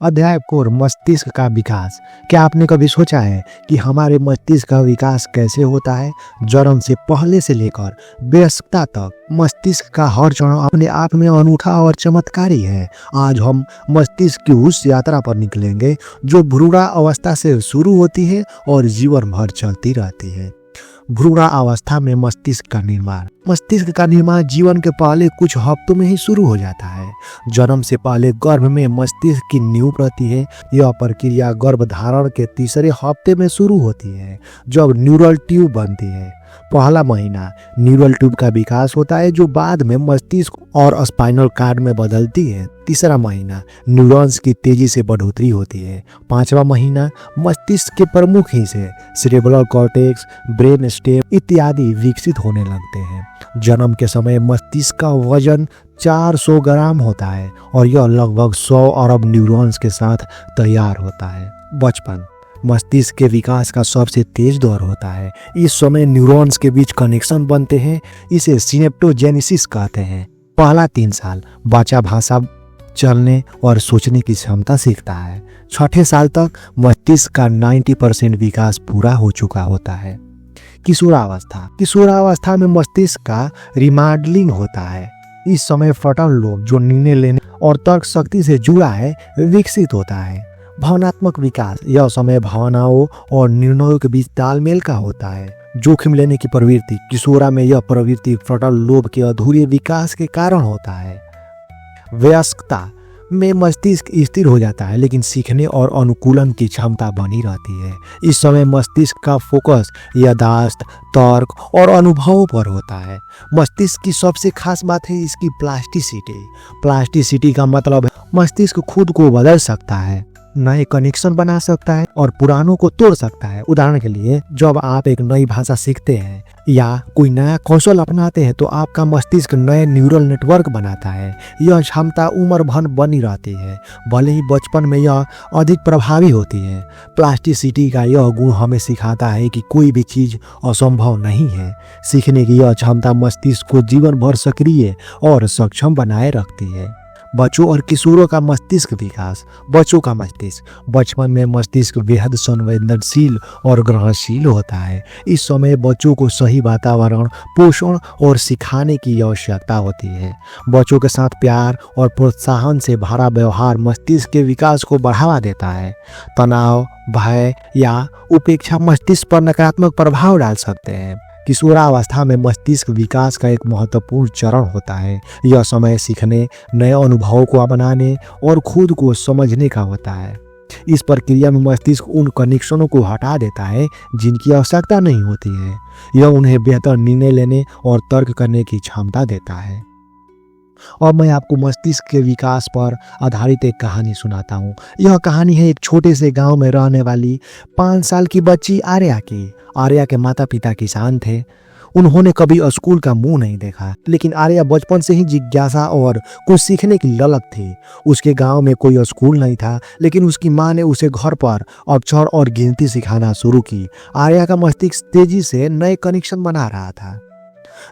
अध्याय 4 मस्तिष्क का विकास। क्या आपने कभी सोचा है कि हमारे मस्तिष्क का विकास कैसे होता है? जन्म से पहले से लेकर वयस्कता तक मस्तिष्क का हर चरण अपने आप में अनूठा और चमत्कारी है। आज हम मस्तिष्क की उस यात्रा पर निकलेंगे जो भ्रूण अवस्था से शुरू होती है और जीवन भर चलती रहती है। भ्रूण अवस्था में मस्तिष्क का निर्माण। मस्तिष्क का निर्माण जीवन के पहले कुछ हफ्तों में ही शुरू हो जाता है। जन्म से पहले गर्भ में मस्तिष्क की नींव पड़ती है। यह प्रक्रिया गर्भधारण के तीसरे हफ्ते में शुरू होती है, जब न्यूरल ट्यूब बनती है। पहला महीना न्यूरल ट्यूब का विकास होता है, जो बाद में मस्तिष्क और स्पाइनल कार्ड में बदलती है। तीसरा महीना न्यूरॉन्स की तेजी से बढ़ोतरी होती है। पांचवा महीना मस्तिष्क के प्रमुख हिस्से सेरेब्रल कॉर्टेक्स, ब्रेन स्टेम इत्यादि विकसित होने लगते हैं। जन्म के समय मस्तिष्क का वजन 400 ग्राम होता है और यह लगभग 100 अरब न्यूरॉन्स के साथ तैयार होता है। बचपन मस्तिष्क के विकास का सबसे तेज दौर होता है। इस समय न्यूरॉन्स के बीच कनेक्शन बनते हैं। इसे सिनेप्टोजेनेसिस कहते हैं। पहला 3 साल बच्चा भाषा, चलने और सोचने की क्षमता सीखता है। छठे साल तक मस्तिष्क का 90% विकास पूरा हो चुका होता है। किशोरावस्था। किशोरावस्था में मस्तिष्क का रिमॉडलिंग होता है। इस समय फ्रंटल लोब, जो निर्णय लेने और तर्क शक्ति से जुड़ा है, विकसित होता है। भावनात्मक विकास। यह समय भावनाओं और निर्णयों के बीच तालमेल का होता है। जोखिम लेने की प्रवृत्ति। किशोरा में यह प्रवृत्ति फ्रंटल लोब के अधूरे विकास के कारण होता है। वयस्कता में मस्तिष्क स्थिर हो जाता है, लेकिन सीखने और अनुकूलन की क्षमता बनी रहती है। इस समय मस्तिष्क का फोकस याददाश्त, तर्क और अनुभवों पर होता है। मस्तिष्क की सबसे खास बात है इसकी प्लास्टिसिटी। प्लास्टिसिटी का मतलब है मस्तिष्क खुद को बदल सकता है, नए कनेक्शन बना सकता है और पुरानों को तोड़ सकता है। उदाहरण के लिए, जब आप एक नई भाषा सीखते हैं या कोई नया कौशल अपनाते हैं, तो आपका मस्तिष्क नए न्यूरल नेटवर्क बनाता है। यह क्षमता उम्र भर बनी रहती है, भले ही बचपन में यह अधिक प्रभावी होती है। प्लास्टिसिटी का यह गुण हमें सिखाता है कि कोई भी चीज़ असंभव नहीं है। सीखने की यह क्षमता मस्तिष्क को जीवन भर सक्रिय और सक्षम बनाए रखती है। बच्चों और किशोरों का मस्तिष्क विकास। बच्चों का मस्तिष्क। बचपन में मस्तिष्क बेहद संवेदनशील और ग्रहणशील होता है। इस समय बच्चों को सही वातावरण, पोषण और सिखाने की आवश्यकता होती है। बच्चों के साथ प्यार और प्रोत्साहन से भरा व्यवहार मस्तिष्क के विकास को बढ़ावा देता है। तनाव, भय या उपेक्षा मस्तिष्क पर नकारात्मक प्रभाव डाल सकते हैं। किशोरावस्था में मस्तिष्क विकास का एक महत्वपूर्ण चरण होता है। यह समय सीखने, नए अनुभवों को अपनाने और खुद को समझने का होता है। इस प्रक्रिया में मस्तिष्क उन कनेक्शनों को हटा देता है जिनकी आवश्यकता नहीं होती है। यह उन्हें बेहतर निर्णय लेने और तर्क करने की क्षमता देता है। और मैं आपको मस्तिष्क के विकास पर आधारित एक कहानी सुनाता हूँ। यह कहानी है एक छोटे से गांव में रहने वाली 5 साल की बच्ची आर्या की। आर्या के माता पिता किसान थे। उन्होंने कभी स्कूल का मुंह नहीं देखा, लेकिन आर्या बचपन से ही जिज्ञासा और कुछ सीखने की ललक थी। उसके गांव में कोई स्कूल नहीं था, लेकिन उसकी माँ ने उसे घर पर अक्षर और गिनती सिखाना शुरू की। आर्या का मस्तिष्क तेजी से नए कनेक्शन बना रहा था।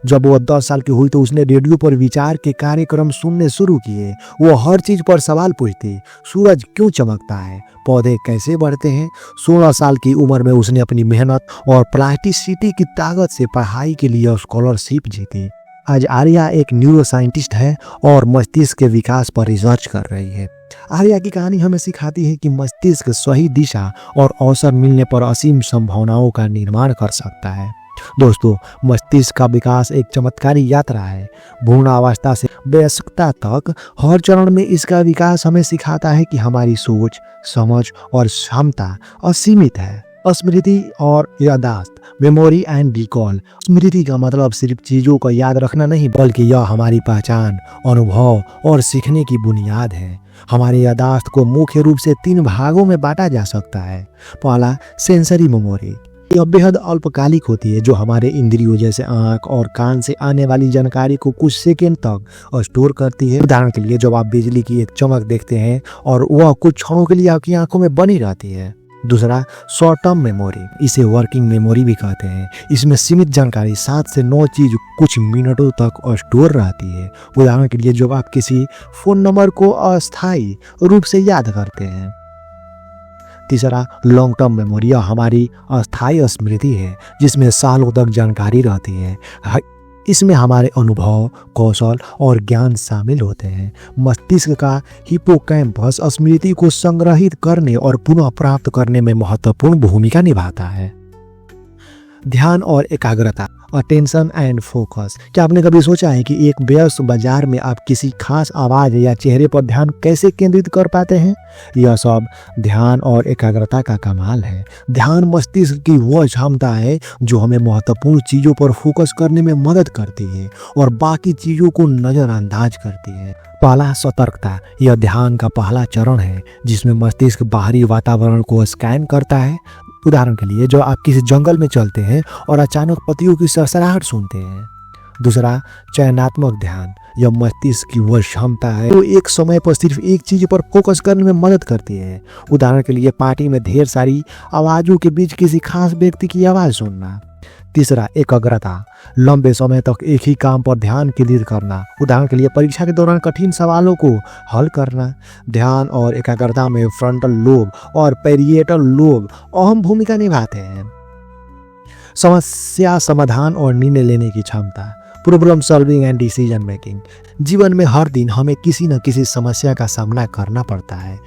जब वो 10 साल की हुई तो उसने रेडियो पर विचार के कार्यक्रम सुनने शुरू किए। वो हर चीज पर सवाल पूछती। सूरज क्यों चमकता है? पौधे कैसे बढ़ते हैं? 16 साल की उम्र में उसने अपनी मेहनत और प्लास्टिसिटी की ताकत से पढ़ाई के लिए स्कॉलरशिप जीती। आज आर्या एक न्यूरो साइंटिस्ट है और मस्तिष्क के विकास पर रिसर्च कर रही है। आर्या की कहानी हमें सिखाती है कि मस्तिष्क सही दिशा और अवसर मिलने पर असीम संभावनाओं का निर्माण कर सकता है। दोस्तों, मस्तिष्क का विकास एक चमत्कारी यात्रा है। भ्रूण अवस्था से वयस्कता तक हर चरण में इसका विकास हमें सिखाता है कि हमारी सोच, समझ और क्षमता असीमित है। स्मृति और याददाश्त, मेमोरी एंड रिकॉल। स्मृति का मतलब सिर्फ चीजों को याद रखना नहीं, बल्कि यह हमारी पहचान, अनुभव और सीखने की बुनियाद है। हमारे याददाश्त को मुख्य रूप से 3 भागों में बांटा जा सकता है। पहला, सेंसरी मेमोरी। यह बेहद अल्पकालिक होती है, जो हमारे इंद्रियों जैसे आंख और कान से आने वाली जानकारी को कुछ सेकंड तक स्टोर करती है। उदाहरण के लिए, जब आप बिजली की एक चमक देखते हैं और वह कुछ क्षणों के लिए आपकी आंखों में बनी रहती है, दूसरा शॉर्ट टर्म मेमोरी, इसे वर्किंग मेमोरी भी कहते हैं। इसमें सीमित जानकारी 7 से 9 चीज कुछ मिनटों तक स्टोर रहती है। उदाहरण के लिए जब आप किसी फोन नंबर को अस्थायी रूप से याद करते हैं। तीसरा लॉन्ग टर्म मेमोरी हमारी अस्थायी स्मृति है, जिसमें सालों तक जानकारी रहती है। इसमें हमारे अनुभव, कौशल और ज्ञान शामिल होते हैं। मस्तिष्क का हिप्पोकैम्पस स्मृति को संग्रहित करने और पुनः प्राप्त करने में महत्वपूर्ण भूमिका निभाता है। ध्यान और एकाग्रता, अटेंशन एंड फोकस। क्या आपने कभी सोचा है कि एक व्यस्त बाजार में आप किसी खास आवाज या चेहरे पर ध्यान कैसे केंद्रित कर पाते हैं? यह सब ध्यान और एकाग्रता का कमाल है। ध्यान मस्तिष्क की वह क्षमता है जो हमें महत्वपूर्ण चीजों पर फोकस करने में मदद करती है और बाकी चीजों को नजरअंदाज करती है। पहला, सतर्कता। यह ध्यान का पहला चरण है जिसमें मस्तिष्क बाहरी वातावरण को स्कैन करता है। उदाहरण के लिए, जब आप किसी जंगल में चलते हैं और अचानक पत्तियों की सरसराहट सुनते हैं। दूसरा, चयनात्मक ध्यान। यह मस्तिष्क की वह क्षमता है जो एक समय पर सिर्फ एक चीज पर फोकस करने में मदद करती है। उदाहरण के लिए, पार्टी में ढेर सारी आवाजों के बीच किसी खास व्यक्ति की आवाज सुनना। तीसरा, एकाग्रता। लंबे समय तक एक ही काम पर ध्यान केंद्रित करना। उदाहरण के लिए, परीक्षा के दौरान कठिन सवालों को हल करना। ध्यान और एकाग्रता में फ्रंटल लोब और पैरिएटल लोब अहम भूमिका निभाते हैं। समस्या समाधान और निर्णय लेने की क्षमता, problem solving and decision making. जीवन में हर दिन हमें किसी न किसी समस्या का सामना करना पड़ता है।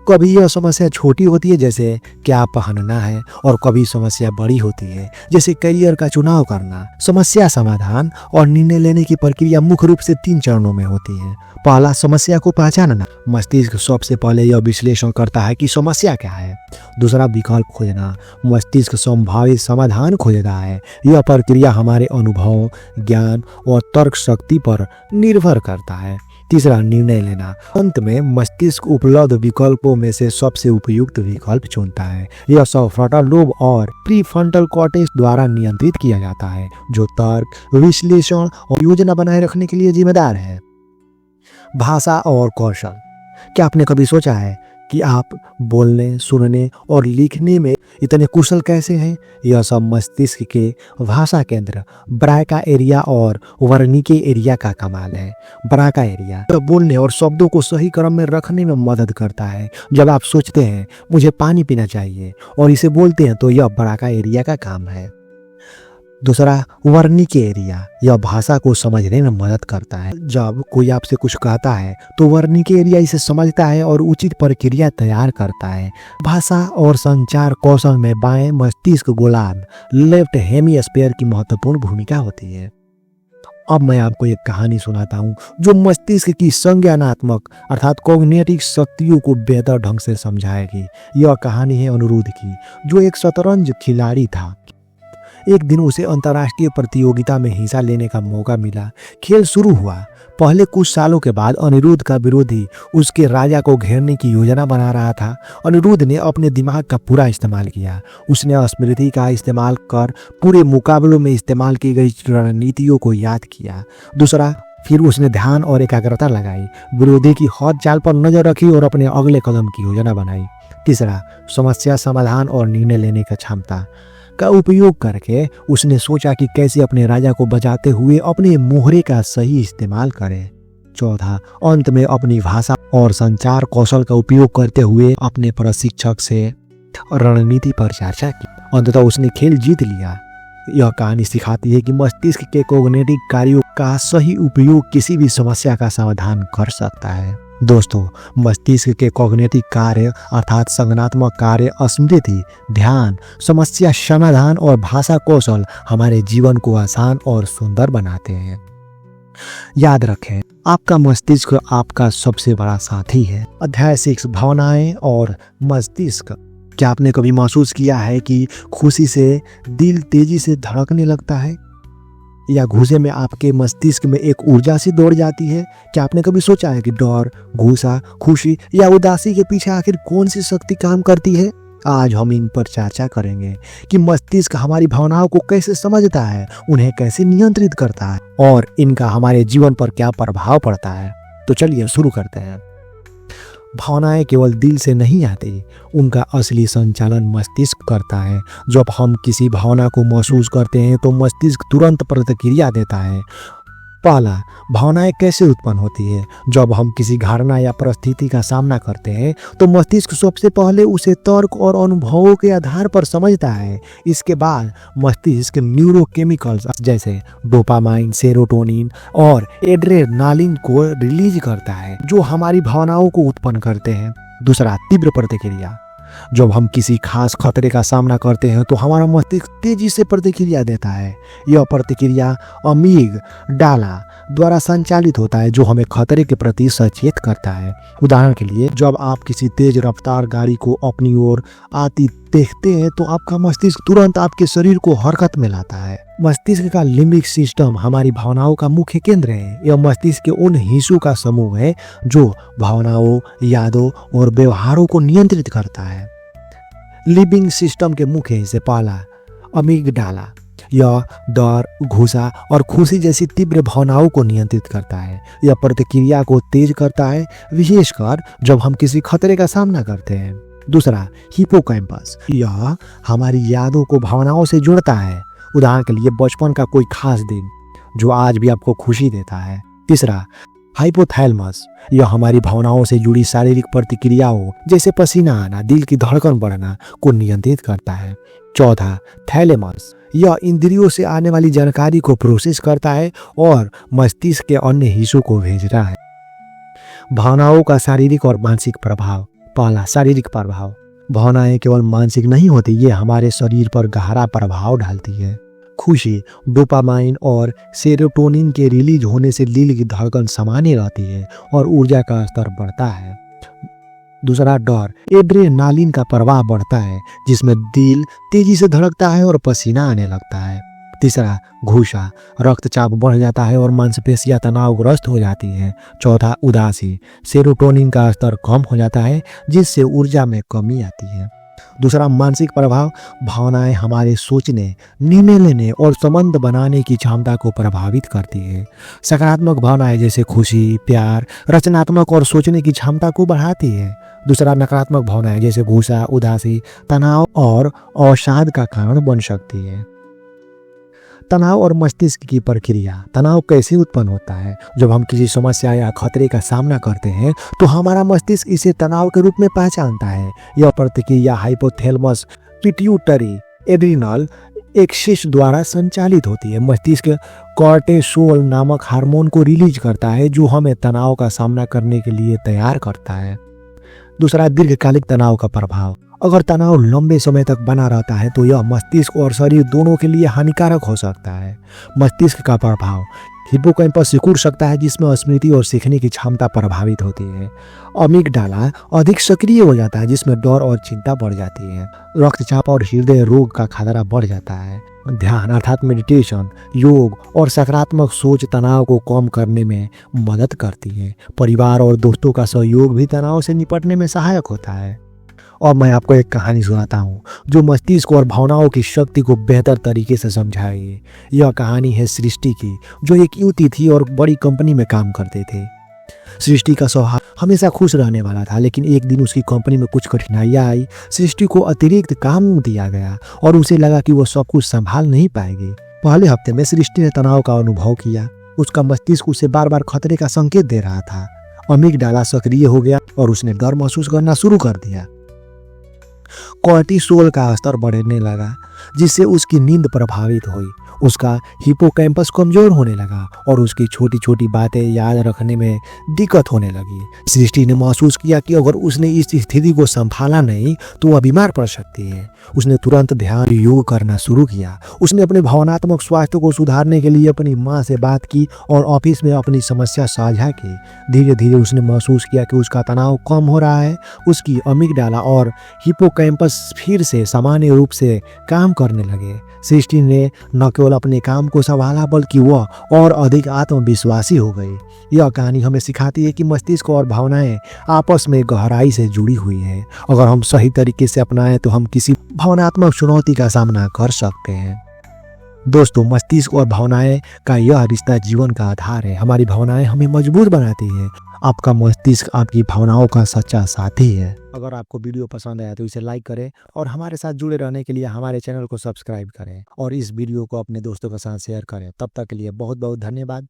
कभी यह समस्या छोटी होती है, जैसे क्या पहनना है, और कभी समस्या बड़ी होती है, जैसे करियर का चुनाव करना। समस्या समाधान और निर्णय लेने की प्रक्रिया मुख्य रूप से 3 चरणों में होती है। पहला, समस्या को पहचानना। मस्तिष्क सबसे पहले यह विश्लेषण करता है कि समस्या क्या है। दूसरा, विकल्प खोजना। मस्तिष्क संभावित समाधान खोजता है। यह प्रक्रिया हमारे अनुभव, ज्ञान और तर्क शक्ति पर निर्भर करता है। तीसरा, निर्णय लेना। अंत में मस्तिष्क उपलब्ध विकल्पों में से सबसे उपयुक्त विकल्प चुनता है। यह सब फ्रंटल लोब और प्रीफ्रंटल कॉर्टेक्स द्वारा नियंत्रित किया जाता है, जो तर्क, विश्लेषण और योजना बनाए रखने के लिए जिम्मेदार है। भाषा और कौशल। क्या आपने कभी सोचा है कि आप बोलने, सुनने और लिखने में इतने कुशल कैसे हैं? यह सब मस्तिष्क के भाषा केंद्र ब्राका एरिया और वर्निके एरिया का कमाल है। ब्राका एरिया बोलने और शब्दों को सही क्रम में रखने में मदद करता है। जब आप सोचते हैं मुझे पानी पीना चाहिए और इसे बोलते हैं, तो यह ब्राका एरिया का काम है। दूसरा, वर्निके एरिया। यह भाषा को समझने में मदद करता है। जब कोई आपसे कुछ कहता है तो वर्निके एरिया इसे समझता है और उचित प्रक्रिया तैयार करता है। भाषा और संचार कौशल में बाएं मस्तिष्क गोलार्ध, लेफ्ट हेमीस्फीयर की महत्वपूर्ण भूमिका होती है। अब मैं आपको एक कहानी सुनाता हूँ जो मस्तिष्क की संज्ञानात्मक अर्थात कॉग्निटिव शक्तियों को बेहतर ढंग से समझाएगी। यह कहानी है अनिरुद्ध की, जो एक शतरंज खिलाड़ी था। एक दिन उसे अंतर्राष्ट्रीय प्रतियोगिता में हिस्सा लेने का मौका मिला। खेल शुरू हुआ। पहले कुछ सालों के बाद अनिरुद्ध का विरोधी उसके राजा को घेरने की योजना बना रहा था। अनिरुद्ध ने अपने दिमाग का पूरा इस्तेमाल किया। उसने स्मृति का इस्तेमाल कर पूरे मुकाबलों में इस्तेमाल की गई रणनीतियों को याद किया। दूसरा, फिर उसने ध्यान और एकाग्रता लगाई, विरोधी की हर चाल पर नजर रखी और अपने अगले कदम की योजना बनाई। तीसरा, समस्या समाधान और निर्णय लेने की क्षमता का उपयोग करके उसने सोचा कि कैसे अपने राजा को बचाते हुए अपने मोहरे का सही इस्तेमाल करें। चौथा, अंत में अपनी भाषा और संचार कौशल का उपयोग करते हुए अपने प्रशिक्षक से रणनीति पर चर्चा की। अंततः उसने खेल जीत लिया। यह कहानी सिखाती है कि मस्तिष्क के कॉग्निटिव कार्यों का सही उपयोग किसी भी समस्या का समाधान कर सकता है। दोस्तों, मस्तिष्क के कॉग्निटिव कार्य अर्थात संज्ञानात्मक कार्य, स्मृति, ध्यान, समस्या समाधान और भाषा कौशल हमारे जीवन को आसान और सुंदर बनाते हैं। याद रखें, आपका मस्तिष्क आपका सबसे बड़ा साथी है। अध्याय 6, भावनाएं और मस्तिष्क। क्या आपने कभी महसूस किया है कि खुशी से दिल तेजी से धड़कने लगता है, या गुस्से में आपके मस्तिष्क में एक ऊर्जा सी दौड़ जाती है? क्या आपने कभी सोचा है कि डर, गुस्सा, खुशी या उदासी के पीछे आखिर कौन सी शक्ति काम करती है? आज हम इन पर चर्चा करेंगे कि मस्तिष्क हमारी भावनाओं को कैसे समझता है, उन्हें कैसे नियंत्रित करता है और इनका हमारे जीवन पर क्या प्रभाव पड़ता है। तो चलिए शुरू करते हैं। भावनाएं केवल दिल से नहीं आती, उनका असली संचालन मस्तिष्क करता है। जब हम किसी भावना को महसूस करते हैं तो मस्तिष्क तुरंत प्रतिक्रिया देता है। पहला, भावनाएं कैसे उत्पन्न होती है? जब हम किसी घटना या परिस्थिति का सामना करते हैं तो मस्तिष्क सबसे पहले उसे तर्क और अनुभवों के आधार पर समझता है। इसके बाद मस्तिष्क न्यूरोकेमिकल्स जैसे डोपामाइन, सेरोटोनिन और एड्रेनालिन को रिलीज करता है, जो हमारी भावनाओं को उत्पन्न करते हैं। दूसरा, तीव्र प्रतिक्रिया। जब हम किसी खास खतरे का सामना करते हैं तो हमारा मस्तिष्क तेजी से प्रतिक्रिया देता है। यह प्रतिक्रिया अमीगडाला द्वारा संचालित होता है, जो हमें खतरे के प्रति सचेत करता है। उदाहरण के लिए, जब आप किसी तेज रफ्तार गाड़ी को अपनी ओर आती देखते हैं तो आपका मस्तिष्क तुरंत आपके शरीर को हरकत में लाता है। मस्तिष्क का लिम्बिक सिस्टम हमारी भावनाओं का मुख्य केंद्र है। यह मस्तिष्क के उन हिस्सों का समूह है जो भावनाओं, यादों और व्यवहारों को नियंत्रित करता है। लिम्बिक सिस्टम के मुख्य हिस्से, पहला अमीगडाला, यह डर, गुस्सा और खुशी जैसी तीव्र भावनाओं को नियंत्रित करता है। यह प्रतिक्रिया को तेज करता है, विशेषकर जब हम किसी खतरे का सामना करते हैं। दूसरा, हिप्पोकैम्पस, यह हमारी यादों को भावनाओं से जोड़ता है। उदाहरण के लिए, बचपन का कोई खास दिन जो आज भी आपको खुशी देता है। तीसरा, हाइपोथैलेमस, यह हमारी भावनाओं से जुड़ी शारीरिक प्रतिक्रियाओं जैसे पसीना आना, दिल की धड़कन बढ़ना को नियंत्रित करता है। चौथा, थैलेमस, यह इंद्रियों से आने वाली जानकारी को प्रोसेस करता है और मस्तिष्क के अन्य हिस्सों को भेजता है। भावनाओं का शारीरिक और मानसिक प्रभाव। पहला, शारीरिक प्रभाव। भावनाएं केवल मानसिक नहीं होती, ये हमारे शरीर पर गहरा प्रभाव डालती है। खुशी, डोपामाइन और सेरोटोनिन के रिलीज होने से दिल की धड़कन सामान्य रहती है और ऊर्जा का स्तर बढ़ता है। दूसरा, डर, एड्रेनालिन का प्रवाह बढ़ता है, जिसमें दिल तेजी से धड़कता है और पसीना आने लगता है। तीसरा, गुस्सा, रक्तचाप बढ़ जाता है और मांसपेशियां तनावग्रस्त हो जाती हैं। चौथा, उदासी, सेरोटोनिन का स्तर कम हो जाता है, जिससे ऊर्जा में कमी आती है। दूसरा, मानसिक प्रभाव। भावनाएं हमारे सोचने, निर्णय लेने और संबंध बनाने की क्षमता को प्रभावित करती है। सकारात्मक भावनाएं जैसे खुशी, प्यार, रचनात्मक और सोचने की क्षमता को बढ़ाती है। दूसरा, नकारात्मक भावनाएं जैसे गुस्सा, उदासी, तनाव और अवसाद का कारण बन सकती है। तनाव और मस्तिष्क की प्रक्रिया। तनाव कैसे उत्पन्न होता है? जब हम किसी समस्या या खतरे का सामना करते हैं तो हमारा मस्तिष्क इसे तनाव के रूप में पहचानता है। यह प्रतिक्रिया हाइपोथैलेमस, पिट्यूटरी, एड्रिनल एक्सिस द्वारा संचालित होती है। मस्तिष्क कॉर्टिसोल नामक हार्मोन को रिलीज करता है, जो हमें तनाव का सामना करने के लिए तैयार करता है। दूसरा, दीर्घकालिक तनाव का प्रभाव। अगर तनाव लंबे समय तक बना रहता है तो यह मस्तिष्क और शरीर दोनों के लिए हानिकारक हो सकता है। मस्तिष्क का प्रभाव। हिप्पोकैम्पस सिकुड़ सकता है, जिसमें स्मृति और सीखने की क्षमता प्रभावित होती है। अमीगडाला अधिक सक्रिय हो जाता है, जिसमें डर और चिंता बढ़ जाती है। रक्तचाप और हृदय रोग का खतरा बढ़ जाता है। ध्यान अर्थात मेडिटेशन, योग और सकारात्मक सोच तनाव को कम करने में मदद करती है। परिवार और दोस्तों का सहयोग भी तनाव से निपटने में सहायक होता है। और मैं आपको एक कहानी सुनाता हूँ जो मस्तिष्क और भावनाओं की शक्ति को बेहतर तरीके से समझाएगी। यह कहानी है सृष्टि की, जो एक युवती थी और बड़ी कंपनी में काम करते थे। सृष्टि का स्वभाव हमेशा खुश रहने वाला था, लेकिन एक दिन उसकी कंपनी में कुछ कठिनाइयाँ आई। सृष्टि को अतिरिक्त काम दिया गया और उसे लगा कि वो सब कुछ संभाल नहीं पाएगी। पहले हफ्ते में सृष्टि ने तनाव का अनुभव किया। उसका मस्तिष्क उसे बार बार खतरे का संकेत दे रहा था। अमीगडाला सक्रिय हो गया और उसने डर महसूस करना शुरू कर दिया। कॉर्टिसोल का स्तर बढ़ने लगा, जिससे उसकी नींद प्रभावित हुई। उसका हिप्पोकैम्पस कमजोर होने लगा और उसकी छोटी छोटी बातें याद रखने में दिक्कत होने लगी। सृष्टि ने महसूस किया कि अगर उसने इस स्थिति को संभाला नहीं तो वह बीमार पड़ सकती है। उसने तुरंत ध्यान योग करना शुरू किया। उसने अपने भावनात्मक स्वास्थ्य को सुधारने के लिए अपनी माँ से बात की और ऑफिस में अपनी समस्या साझा की। धीरे धीरे उसने महसूस किया कि उसका तनाव कम हो रहा है। उसकी अमीगडाला और हिप्पोकैम्पस फिर से सामान्य रूप से काम करने लगे। सृष्टि ने न केवल अपने काम को संभाला, बल्कि वह और अधिक आत्मविश्वासी हो गई। यह कहानी हमें सिखाती है कि मस्तिष्क और भावनाएं आपस में गहराई से जुड़ी हुई हैं। अगर हम सही तरीके से अपनाएं तो हम किसी भावनात्मक चुनौती का सामना कर सकते हैं। दोस्तों, मस्तिष्क और भावनाएं का यह रिश्ता जीवन का आधार है। हमारी भावनाएं हमें मजबूत बनाती हैं। आपका मस्तिष्क आपकी भावनाओं का सच्चा साथी है। अगर आपको वीडियो पसंद आया तो इसे लाइक करें और हमारे साथ जुड़े रहने के लिए हमारे चैनल को सब्सक्राइब करें और इस वीडियो को अपने दोस्तों के साथ शेयर करें। तब तक के लिए बहुत बहुत धन्यवाद।